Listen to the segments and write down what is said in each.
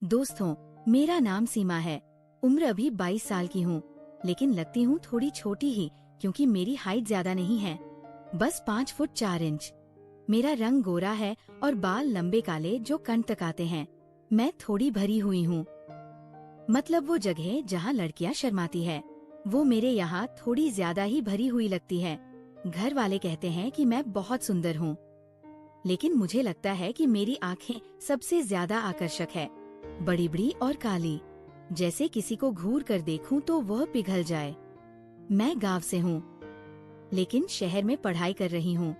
दोस्तों, मेरा नाम सीमा है। उम्र अभी 22 साल की हूँ, लेकिन लगती हूँ थोड़ी छोटी ही, क्योंकि मेरी हाइट ज्यादा नहीं है, बस 5 फुट 4 इंच। मेरा रंग गोरा है और बाल लंबे काले जो कंठ तक आते हैं। मैं थोड़ी भरी हुई हूँ, मतलब वो जगह जहाँ लड़कियाँ शर्माती है, वो मेरे यहाँ थोड़ी ज्यादा ही भरी हुई लगती है। घर वाले कहते हैं कि मैं बहुत सुंदर हूँ, लेकिन मुझे लगता है कि मेरी आंखें सबसे ज्यादा आकर्षक है, बड़ी बड़ी और काली, जैसे किसी को घूर कर देखूं तो वह पिघल जाए। मैं गांव से हूँ, लेकिन शहर में पढ़ाई कर रही हूँ,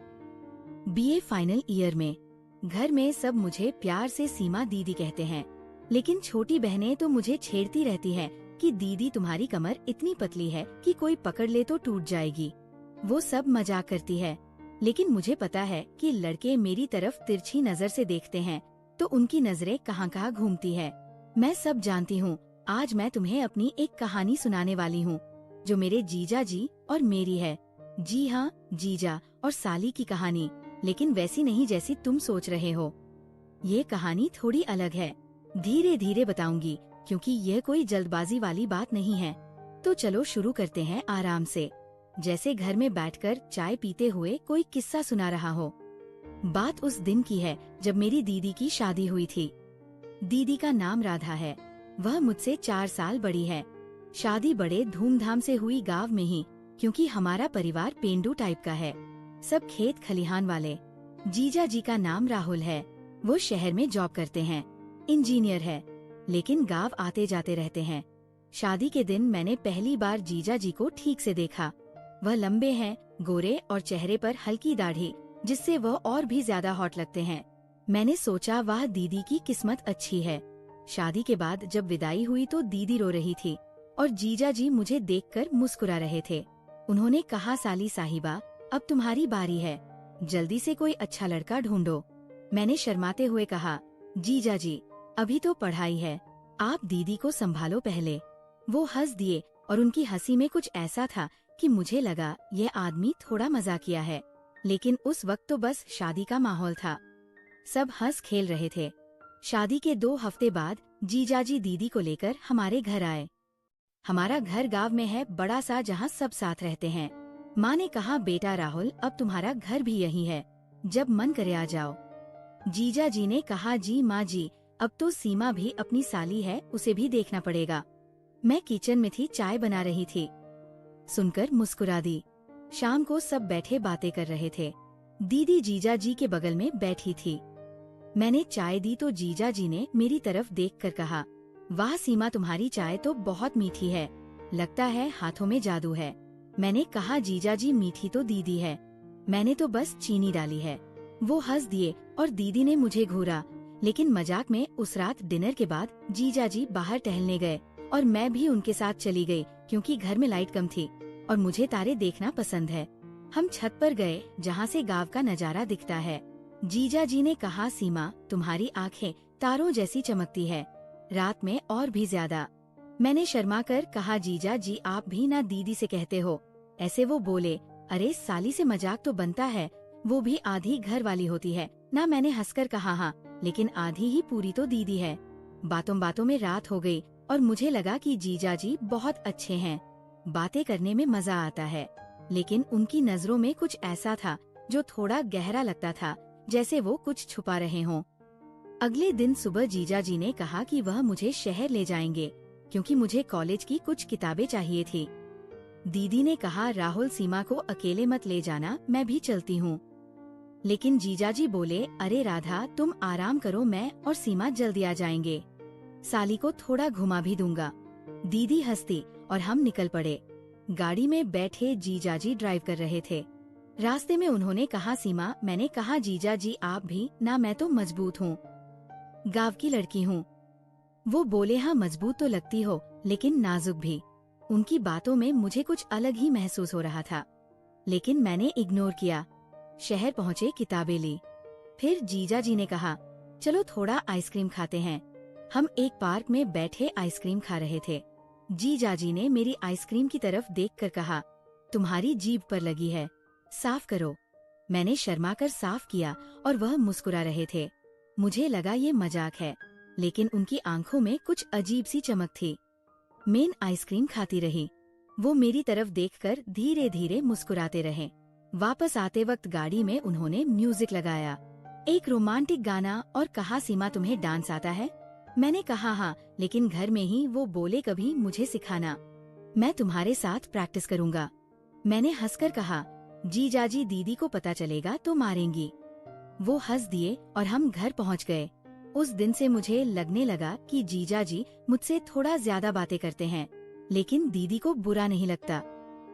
बीए फाइनल ईयर में। घर में सब मुझे प्यार से सीमा दीदी कहते हैं, लेकिन छोटी बहनें तो मुझे छेड़ती रहती हैं कि दीदी तुम्हारी कमर इतनी पतली है कि कोई पकड़ ले तो टूट जाएगी। वो सब मजाक करती है, लेकिन मुझे पता है कि लड़के मेरी तरफ तिरछी नजर से देखते हैं तो उनकी नजरें कहाँ कहाँ घूमती है। मैं सब जानती हूँ। आज मैं तुम्हें अपनी एक कहानी सुनाने वाली हूँ, जो मेरे जीजा जी और मेरी है। जी हाँ, जीजा और साली की कहानी, लेकिन वैसी नहीं जैसी तुम सोच रहे हो। ये कहानी थोड़ी अलग है, धीरे धीरे बताऊंगी, क्योंकि यह कोई जल्दबाजी वाली बात नहीं है। तो चलो शुरू करते हैं आराम से, जैसे घर में बैठकर चाय पीते हुए कोई किस्सा सुना रहा हो। बात उस दिन की है जब मेरी दीदी की शादी हुई थी। दीदी का नाम राधा है, वह मुझसे 4 साल बड़ी है। शादी बड़े धूमधाम से हुई गांव में ही, क्योंकि हमारा परिवार पेंडू टाइप का है, सब खेत खलिहान वाले। जीजा जी का नाम राहुल है, वो शहर में जॉब करते हैं, इंजीनियर है, लेकिन गांव आते जाते रहते हैं। शादी के दिन मैंने पहली बार जीजा जी को ठीक से देखा। वह लंबे हैं, गोरे और चेहरे पर हल्की दाढ़ी, जिससे वह और भी ज्यादा हॉट लगते हैं। मैंने सोचा वाह, दीदी की किस्मत अच्छी है। शादी के बाद जब विदाई हुई तो दीदी रो रही थी और जीजा जी मुझे देखकर मुस्कुरा रहे थे। उन्होंने कहा, साली साहिबा, अब तुम्हारी बारी है, जल्दी से कोई अच्छा लड़का ढूंढो। मैंने शर्माते हुए कहा, जीजा जी, अभी तो पढ़ाई है, आप दीदी को संभालो पहले। वो हंस दिए और उनकी हंसी में कुछ ऐसा था कि मुझे लगा यह आदमी थोड़ा मजाकिया है, लेकिन उस वक्त तो बस शादी का माहौल था, सब हंस खेल रहे थे। शादी के 2 हफ्ते बाद जीजाजी दीदी को लेकर हमारे घर आए। हमारा घर गांव में है, बड़ा सा, जहाँ सब साथ रहते हैं। माँ ने कहा, बेटा राहुल, अब तुम्हारा घर भी यही है, जब मन करे आ जाओ। जीजा जी ने कहा, जी माँ जी, अब तो सीमा भी अपनी साली है, उसे भी देखना पड़ेगा। मैं किचन में थी, चाय बना रही थी, सुनकर मुस्कुरा दी। शाम को सब बैठे बातें कर रहे थे। दीदी जीजा जी के बगल में बैठी थी। मैंने चाय दी तो जीजा जी ने मेरी तरफ देखकर कहा, वाह सीमा, तुम्हारी चाय तो बहुत मीठी है, लगता है हाथों में जादू है। मैंने कहा, जीजा जी, मीठी तो दीदी है, मैंने तो बस चीनी डाली है। वो हंस दिए और दीदी ने मुझे घूरा, लेकिन मजाक में उस रात डिनर के बाद जीजा जी बाहर टहलने गए और मैं भी उनके साथ चली गई, क्योंकि घर में लाइट कम थी और मुझे तारे देखना पसंद है। हम छत पर गए, जहाँ से गांव का नजारा दिखता है। जीजा जी ने कहा, सीमा, तुम्हारी आंखें तारों जैसी चमकती है, रात में और भी ज्यादा। मैंने शर्मा कर कहा, जीजा जी, आप भी ना दीदी से कहते हो ऐसे। वो बोले, अरे साली से मजाक तो बनता है, वो भी आधी घर वाली होती है ना। मैंने हंसकर कहा, हाँ, लेकिन आधी ही पूरी तो दीदी है। बातों बातों में रात हो गई और मुझे लगा कि जीजा जी बहुत अच्छे हैं, बातें करने में मजा आता है, लेकिन उनकी नजरों में कुछ ऐसा था जो थोड़ा गहरा लगता था, जैसे वो कुछ छुपा रहे हों। अगले दिन सुबह जीजा जी ने कहा कि वह मुझे शहर ले जाएंगे, क्योंकि मुझे कॉलेज की कुछ किताबें चाहिए थी। दीदी ने कहा, राहुल, सीमा को अकेले मत ले जाना, मैं भी चलती हूँ। लेकिन जीजा जी बोले, अरे राधा, तुम आराम करो, मैं और सीमा जल्दी आ जाएंगे, साली को थोड़ा घुमा भी दूंगा। दीदी हंसती और हम निकल पड़े। गाड़ी में बैठे जीजाजी ड्राइव कर रहे थे। रास्ते में उन्होंने कहा, सीमा, मैंने कहा, जीजा जी आप भी ना, मैं तो मजबूत हूँ, गांव की लड़की हूँ। वो बोले, हाँ मजबूत तो लगती हो, लेकिन नाजुक भी। उनकी बातों में मुझे कुछ अलग ही महसूस हो रहा था, लेकिन मैंने इग्नोर किया। शहर पहुँचे, किताबें ली। फिर जीजा जी ने कहा, चलो थोड़ा आइसक्रीम खाते हैं। हम एक पार्क में बैठे आइसक्रीम खा रहे थे। जीजा जी ने मेरी आइसक्रीम की तरफ देखकर कहा, तुम्हारी जीभ पर लगी है, साफ करो। मैंने शर्मा कर साफ किया और वह मुस्कुरा रहे थे। मुझे लगा ये मजाक है, लेकिन उनकी आंखों में कुछ अजीब सी चमक थी। मेन आइसक्रीम खाती रही। वो मेरी तरफ देखकर धीरे धीरे मुस्कुराते रहे। वापस आते वक्त गाड़ी में उन्होंने म्यूजिक लगाया, एक रोमांटिक गाना, और कहा, सीमा तुम्हें डांस आता है? मैंने कहा हाँ, लेकिन घर में ही। वो बोले, कभी मुझे सिखाना, मैं तुम्हारे साथ प्रैक्टिस करूँगा। मैंने हंसकर कहा, जीजाजी दीदी को पता चलेगा तो मारेंगी। वो हंस दिए और हम घर पहुंच गए। उस दिन से मुझे लगने लगा कि जीजाजी मुझसे थोड़ा ज्यादा बातें करते हैं, लेकिन दीदी को बुरा नहीं लगता।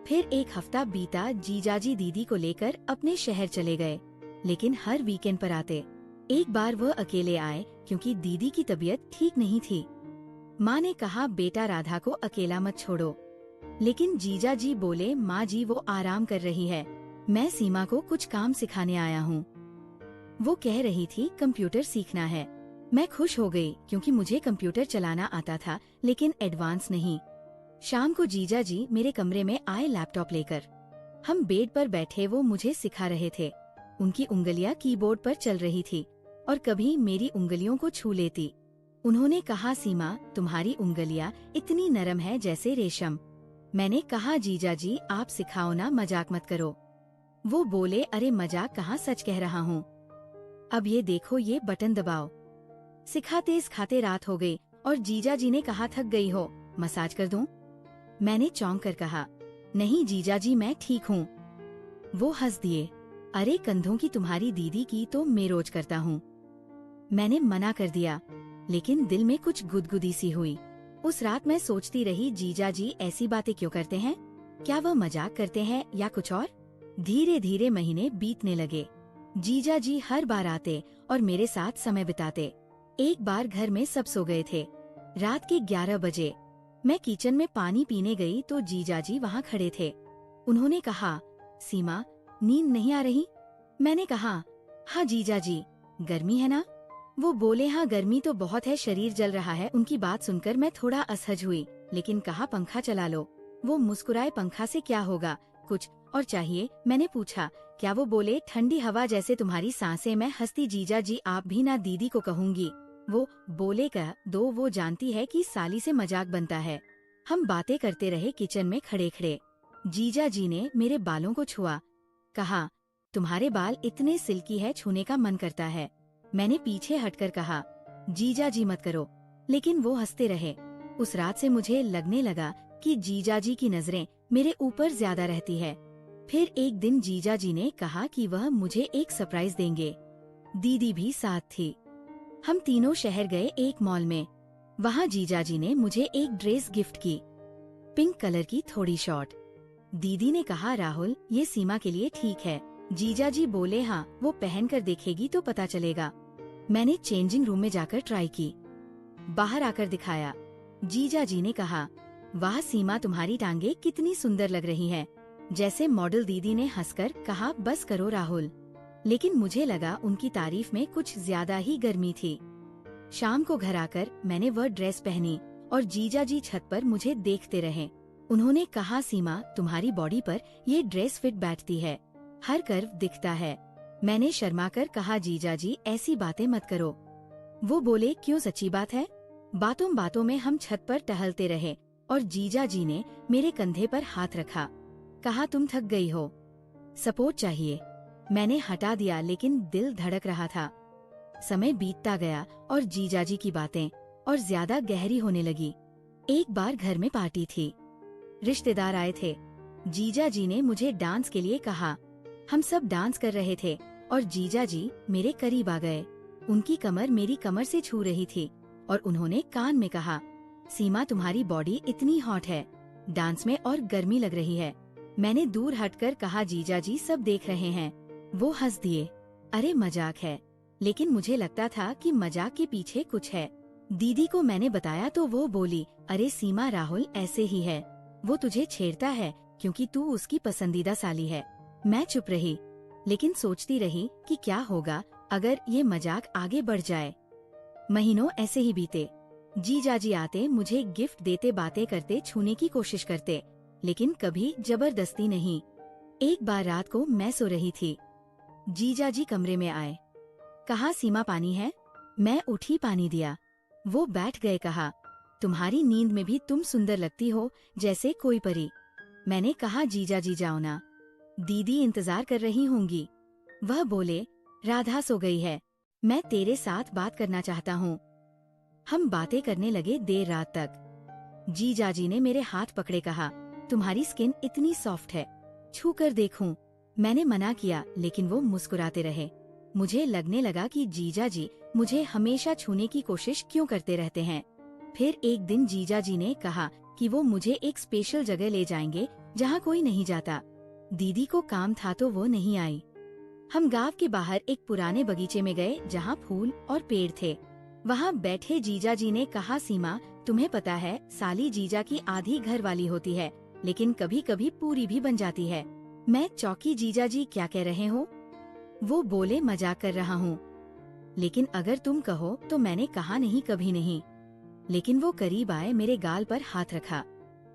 फिर एक हफ्ता बीता। जीजाजी दीदी को लेकर अपने शहर चले गए, लेकिन हर वीकेंड पर आते। एक बार वह अकेले आए क्योंकि दीदी की तबीयत ठीक नहीं थी। माँ ने कहा, बेटा राधा को अकेला मत छोड़ो, लेकिन जीजाजी बोले, माँ जी वो आराम कर रही है, मैं सीमा को कुछ काम सिखाने आया हूँ। वो कह रही थी कंप्यूटर सीखना है। मैं खुश हो गई क्योंकि मुझे कंप्यूटर चलाना आता था, लेकिन एडवांस नहीं। शाम को जीजाजी मेरे कमरे में आए लैपटॉप लेकर। हम बेड पर बैठे, वो मुझे सिखा रहे थे। उनकी उंगलियां कीबोर्ड पर चल रही थी और कभी मेरी उंगलियों को छू लेती। उन्होंने कहा, सीमा तुम्हारी उंगलियां इतनी नरम है जैसे रेशम। मैंने कहा, जीजाजी आप सिखाओ ना, मजाक मत करो। वो बोले, अरे मजाक कहाँ, सच कह रहा हूँ। अब ये देखो, ये बटन दबाओ। सिखाते सिखाते रात हो गई और जीजाजी ने कहा, थक गई हो, मसाज कर दूं? मैंने चौंक कर कहा, नहीं जीजाजी मैं ठीक हूँ। वो हंस दिए, अरे कंधों की तुम्हारी दीदी की तो मैं रोज करता हूँ। मैंने मना कर दिया, लेकिन दिल में कुछ गुदगुदी सी हुई। उस रात मैं सोचती रही, जीजाजी ऐसी बातें क्यों करते हैं? क्या वह मजाक करते हैं या कुछ और? धीरे धीरे महीने बीतने लगे। जीजाजी हर बार आते और मेरे साथ समय बिताते। एक बार घर में सब सो गए थे। रात के 11 बजे मैं किचन में पानी पीने गई तो जीजाजी वहाँ खड़े थे। उन्होंने कहा, सीमा नींद नहीं आ रही? मैंने कहा, हाँ जीजाजी, गर्मी है ना? वो बोले, हाँ गर्मी तो बहुत है, शरीर जल रहा है। उनकी बात सुनकर मैं थोड़ा असहज हुई, लेकिन कहा, पंखा चला लो। वो मुस्कुराए, पंखा से क्या होगा, कुछ और चाहिए? मैंने पूछा, क्या? वो बोले, ठंडी हवा जैसे तुम्हारी सांसें। मैं हंसती, जीजाजी आप भी ना, दीदी को कहूंगी। वो बोले, कह दो, वो जानती है कि साली से मजाक बनता है। हम बातें करते रहे किचन में खड़े खड़े। जीजाजी ने मेरे बालों को छुआ, कहा, तुम्हारे बाल इतने सिल्की है, छूने का मन करता है। मैंने पीछे हटकर कहा, जीजाजी मत करो, लेकिन वो हंसते रहे। उस रात से मुझे लगने लगा कि जीजाजी की नजरें मेरे ऊपर ज्यादा रहती है। फिर एक दिन जीजाजी ने कहा कि वह मुझे एक सरप्राइज देंगे। दीदी भी साथ थी। हम तीनों शहर गए एक मॉल में। वहाँ जीजाजी ने मुझे एक ड्रेस गिफ्ट की, पिंक कलर की थोड़ी शॉर्ट। दीदी ने कहा, राहुल ये सीमा के लिए ठीक है। जीजाजी बोले, हाँ वो पहन कर देखेगी तो पता चलेगा। मैंने चेंजिंग रूम में जाकर ट्राई की, बाहर आकर दिखाया। जीजाजी ने कहा, वाह सीमा तुम्हारी टांगे कितनी सुंदर लग रही हैं, जैसे मॉडल। दीदी ने हंसकर कहा, बस करो राहुल। लेकिन मुझे लगा उनकी तारीफ में कुछ ज्यादा ही गर्मी थी। शाम को घर आकर मैंने वह ड्रेस पहनी और जीजाजी छत पर मुझे देखते रहे। उन्होंने कहा, सीमा तुम्हारी बॉडी पर ये ड्रेस फिट बैठती है, हर कर्व दिखता है। मैंने शर्माकर कहा, जीजाजी ऐसी बातें मत करो। वो बोले, क्यों, सच्ची बात है। बातों बातों में हम छत पर टहलते रहे और जीजाजी ने मेरे कंधे पर हाथ रखा, कहा, तुम थक गई हो, सपोर्ट चाहिए। मैंने हटा दिया, लेकिन दिल धड़क रहा था। समय बीतता गया और जीजाजी की बातें और ज्यादा गहरी होने लगी। एक बार घर में पार्टी थी, रिश्तेदार आए थे। जीजाजी ने मुझे डांस के लिए कहा। हम सब डांस कर रहे थे और जीजाजी मेरे करीब आ गए। उनकी कमर मेरी कमर से छू रही थी और उन्होंने कान में कहा, सीमा तुम्हारी बॉडी इतनी हॉट है, डांस में और गर्मी लग रही है। मैंने दूर हटकर कहा, जीजाजी सब देख रहे हैं। वो हंस दिए, अरे मजाक है। लेकिन मुझे लगता था कि मजाक के पीछे कुछ है। दीदी को मैंने बताया तो वो बोली, अरे सीमा राहुल ऐसे ही है, वो तुझे छेड़ता है क्योंकि तू उसकी पसंदीदा साली है। मैं चुप रही, लेकिन सोचती रही कि क्या होगा अगर ये मजाक आगे बढ़ जाए। महीनों ऐसे ही बीते। जीजाजी आते, मुझे गिफ्ट देते, बातें करते, छूने की कोशिश करते, लेकिन कभी जबरदस्ती नहीं। एक बार रात को मैं सो रही थी, जीजाजी कमरे में आए, कहा, सीमा पानी है। मैं उठी, पानी दिया। वो बैठ गए। कहा, तुम्हारी नींद में भी तुम सुंदर लगती हो, जैसे कोई परी। मैंने कहा, जीजा जी जाओ ना, दीदी इंतजार कर रही होंगी। वह बोले, राधा सो गई है, मैं तेरे साथ बात करना चाहता हूँ। हम बातें करने लगे देर रात तक। जीजाजी ने मेरे हाथ पकड़े। कहा, तुम्हारी स्किन इतनी सॉफ्ट है, छू कर देखूं। मैंने मना किया, लेकिन वो मुस्कुराते रहे। मुझे लगने लगा कि जीजाजी मुझे हमेशा छूने की कोशिश क्यों करते रहते हैं। फिर एक दिन जीजाजी ने कहा कि वो मुझे एक स्पेशल जगह ले जाएंगे जहाँ कोई नहीं जाता। दीदी को काम था तो वो नहीं आई। हम गांव के बाहर एक पुराने बगीचे में गए जहाँ फूल और पेड़ थे। वहाँ बैठे जीजाजी ने कहा, सीमा, तुम्हें पता है, साली जीजा की आधी घर वाली होती है, लेकिन कभी कभी पूरी भी बन जाती है। मैं चौकी, जीजाजी क्या कह रहे हो? वो बोले, मजाक कर रहा हूँ, लेकिन अगर तुम कहो तो। मैंने कहा, नहीं, कभी नहीं। लेकिन वो करीब आए, मेरे गाल पर हाथ रखा,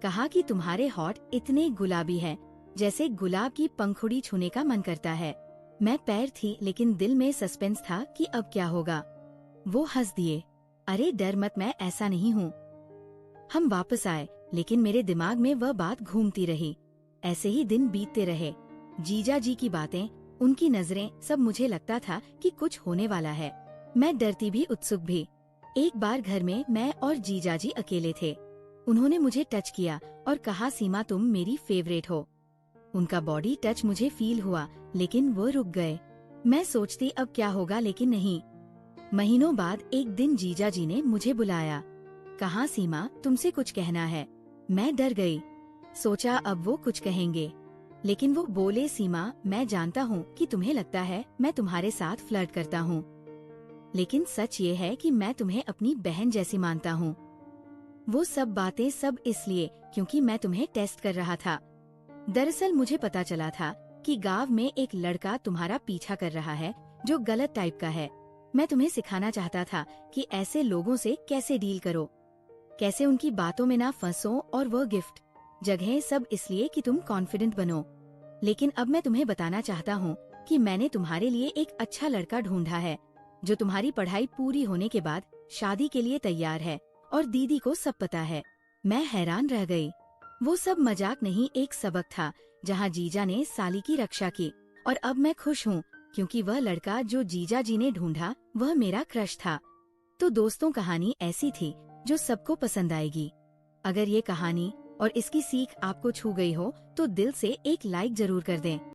कहा कि तुम्हारे होठ इतने गुलाबी हैं, जैसे गुलाब की पंखुड़ी छूने का मन करता है। मैं पैर थी, लेकिन दिल में सस्पेंस था कि अब क्या होगा। वो हंस दिए, अरे डर मत, मैं ऐसा नहीं हूँ। हम वापस आए, लेकिन मेरे दिमाग में वह बात घूमती रही। ऐसे ही दिन बीतते रहे। जीजा जी की बातें, उनकी नजरें, सब मुझे लगता था कि कुछ होने वाला है। मैं डरती भी, उत्सुक भी। एक बार घर में मैं और जीजा जी अकेले थे। उन्होंने मुझे टच किया और कहा, सीमा, तुम मेरी फेवरेट हो। उनका बॉडी टच मुझे फील हुआ, लेकिन वो रुक गए। मैं सोचती अब क्या होगा, लेकिन नहीं। महीनों बाद एक दिन जीजा जी ने मुझे बुलाया। कहा, सीमा, तुमसे कुछ कहना है। मैं डर गई, सोचा अब वो कुछ कहेंगे, लेकिन वो बोले, सीमा, मैं जानता हूँ कि तुम्हें लगता है मैं तुम्हारे साथ फ्लर्ट करता हूँ, लेकिन सच ये है कि मैं तुम्हें अपनी बहन जैसी मानता हूँ। वो सब बातें सब इसलिए क्योंकि मैं तुम्हें टेस्ट कर रहा था। दरअसल मुझे पता चला था कि गांव में एक लड़का तुम्हारा पीछा कर रहा है जो गलत टाइप का है। मैं तुम्हें सिखाना चाहता था कि ऐसे लोगों से कैसे डील करो, कैसे उनकी बातों में ना फंसो, और वो गिफ्ट जगह सब इसलिए कि तुम कॉन्फिडेंट बनो। लेकिन अब मैं तुम्हें बताना चाहता हूँ कि मैंने तुम्हारे लिए एक अच्छा लड़का ढूंढा है, जो तुम्हारी पढ़ाई पूरी होने के बाद शादी के लिए तैयार है, और दीदी को सब पता है। मैं हैरान रह गई। वो सब मजाक नहीं, एक सबक था जहाँ जीजा ने साली की रक्षा की। और अब मैं खुश हूँ क्योंकि वह लड़का जो जीजा जी ने ढूंढा वह मेरा क्रश था। तो दोस्तों, कहानी ऐसी थी जो सबको पसंद आएगी। अगर ये कहानी और इसकी सीख आपको छू गई हो तो दिल से एक लाइक जरूर कर दें।